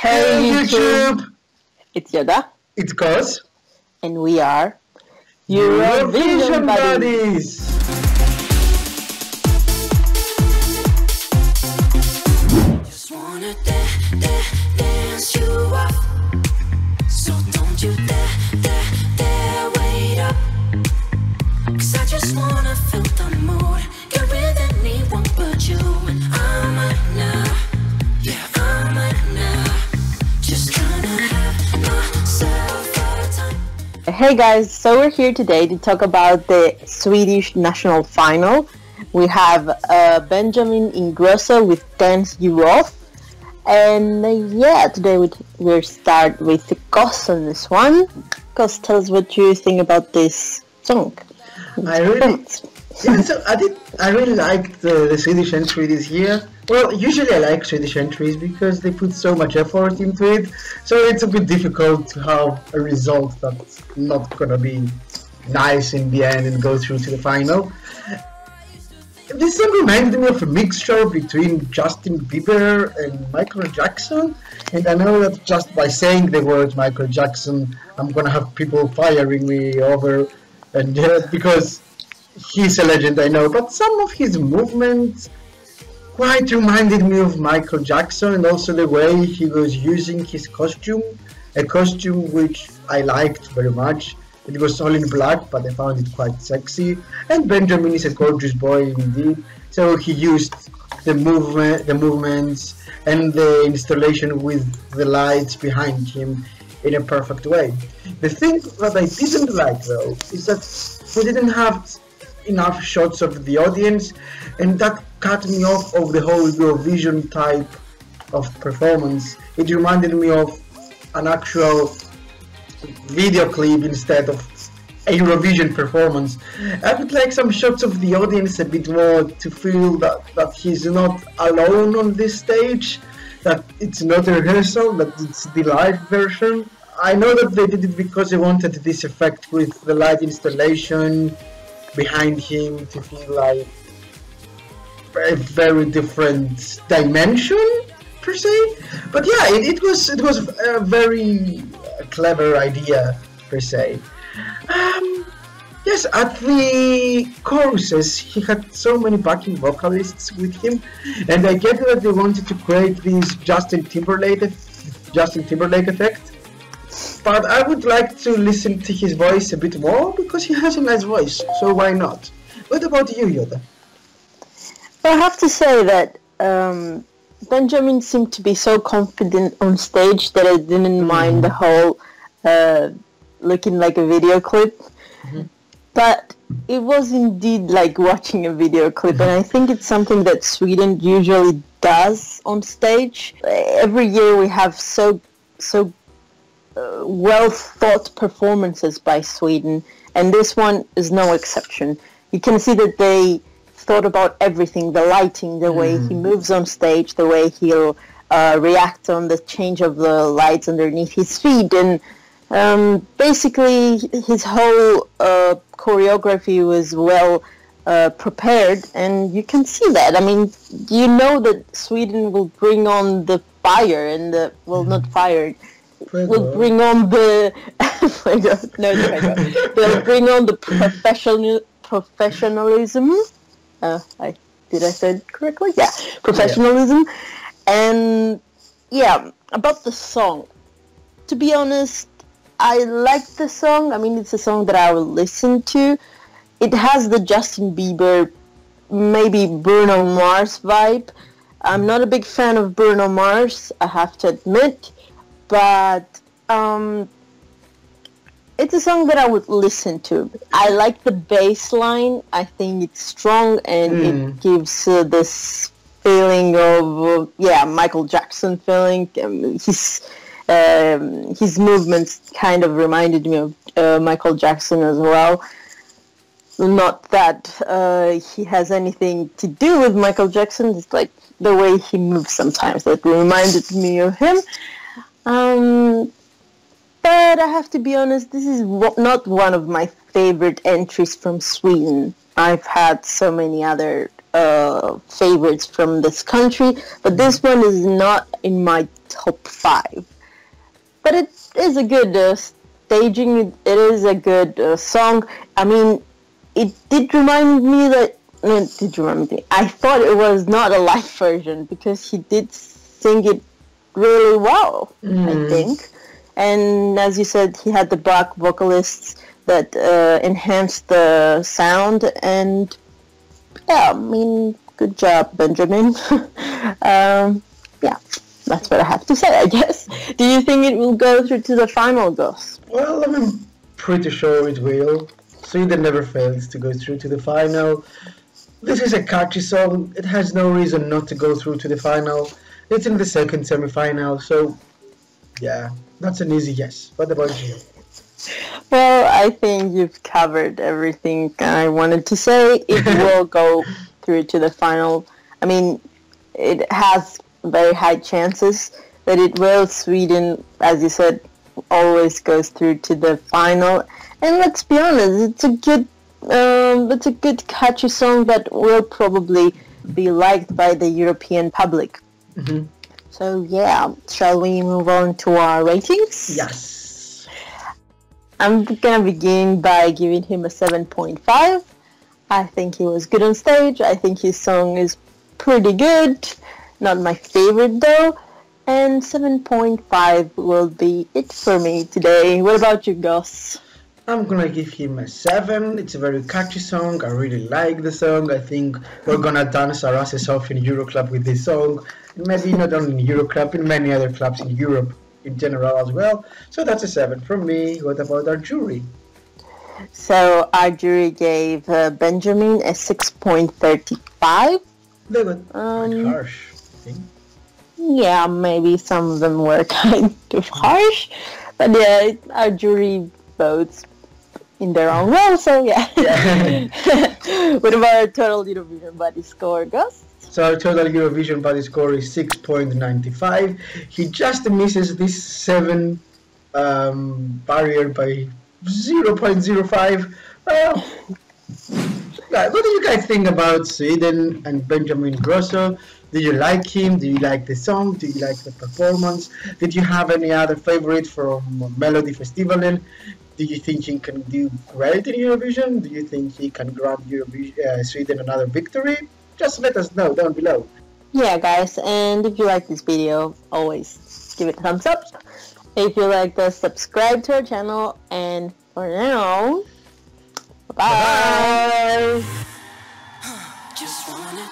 Hey YouTube! It's Yoda, It's Cos. and we are Eurovision Buddies! Just wanna dance you up. So don't you dare wait up. 'Cause I just wanna feel the mood. Get with anyone but you. And I'm now. Yeah, I'm now. Just gonna have myself a time. Hey guys, so we're here today to talk about the Swedish national final. We have Benjamin Ingrosso with Dance You Off. And today we'll start with the Kos on this one. Kos, tell us what you think about this song. I really liked the Swedish entry this year. Well, usually I like Swedish entries because they put so much effort into it, so it's a bit difficult to have a result that's not gonna be nice in the end and go through to the final. This song reminded me of a mixture between Justin Bieber and Michael Jackson, and I know that just by saying the word Michael Jackson, I'm gonna have people firing me over, and because he's a legend, I know, but some of his movements quite reminded me of Michael Jackson, and also the way he was using his costume, a costume which I liked very much. It was all in black, but I found it quite sexy. And Benjamin is a gorgeous boy indeed, so he used the movements, and the installation with the lights behind him in a perfect way. The thing that I didn't like though is that we didn't have enough shots of the audience, and that cut me off of the whole Eurovision type of performance. It reminded me of an actual video clip instead of a Eurovision performance. I would like some shots of the audience a bit more to feel that he's not alone on this stage, that it's not a rehearsal, that it's the live version. I know that they did it because they wanted this effect with the light installation behind him to feel like a very different dimension per se. But yeah, it was a very clever idea per se. Yes, at the choruses he had so many backing vocalists with him, and I get that they wanted to create this Justin Timberlake effect. But I would like to listen to his voice a bit more because he has a nice voice, so why not? What about you, Yoda? I have to say that Benjamin seemed to be so confident on stage that I didn't mind the whole looking like a video clip. But it was indeed like watching a video clip, and I think it's something that Sweden usually does on stage. Every year we have so well thought performances by Sweden, and this one is no exception. You can see that they thought about everything: the lighting, the way he moves on stage, the way he'll react on the change of the lights underneath his feet, and basically his whole choreography was well prepared, and you can see that. I mean, you know that Sweden will bring on the fire, and not fire, will bring on the they'll bring on the professionalism. Did I say it correctly? Yeah, professionalism. Yeah. And yeah, about the song, to be honest, I like the song. I mean, it's a song that I will listen to. It has the Justin Bieber, maybe Bruno Mars vibe. I'm not a big fan of Bruno Mars, I have to admit, but it's a song that I would listen to. I like the bass line. I think it's strong, and it gives this feeling of Michael Jackson feeling. His movements kind of reminded me of Michael Jackson as well. Not that he has anything to do with Michael Jackson, it's like the way he moves sometimes that reminded me of him. But I have to be honest, this is not one of my favorite entries from Sweden. I've had so many other favorites from this country, but this one is not in my top 5. But it is a good staging, it is a good song. I mean, it did remind me that, no, it did remind me, I thought it was not a live version because he did sing it really well, I think. And as you said, he had the back vocalists that enhanced the sound, and yeah, I mean, good job, Benjamin. Yeah, that's what I have to say, I guess. Do you think it will go through to the final, Gus? Well, I'm pretty sure it will. Sweden never fails to go through to the final. This is a catchy song. It has no reason not to go through to the final. It's in the second semi-final, so yeah, that's an easy yes. What about you? Well, I think you've covered everything I wanted to say. It will go through to the final. I mean, it has very high chances that it will. Sweden, as you said, always goes through to the final. And let's be honest, it's a good catchy song that will probably be liked by the European public. Mm-hmm. So yeah, shall we move on to our ratings? Yes. I'm gonna begin by giving him a 7.5. I think he was good on stage. I think his song is pretty good. Not my favorite though. And 7.5 will be it for me today. What about you, Gus? I'm gonna give him a 7. It's a very catchy song. I really like the song. I think we're gonna dance our asses off in Euroclub with this song. Maybe not only in Euroclub, in many other clubs in Europe in general as well. So that's a 7 from me. What about our jury? So our jury gave Benjamin a 6.35. They were quite harsh, I think. Yeah, maybe some of them were kind of harsh. But yeah, our jury votes in their own way, so yeah. What about our total Eurovision body score, Gus? So our total Eurovision body score is 6.95. He just misses this 7 barrier by 0.05. Well, what do you guys think about Sweden and Benjamin Ingrosso? Do you like him? Do you like the song? Do you like the performance? Did you have any other favorite from Melody Festivalen? Do you think he can do great in Eurovision? Do you think he can grant Sweden another victory? Just let us know down below. Yeah, guys, and if you like this video, always give it a thumbs up. If you like this, subscribe to our channel, and for now, bye-bye. Just wanna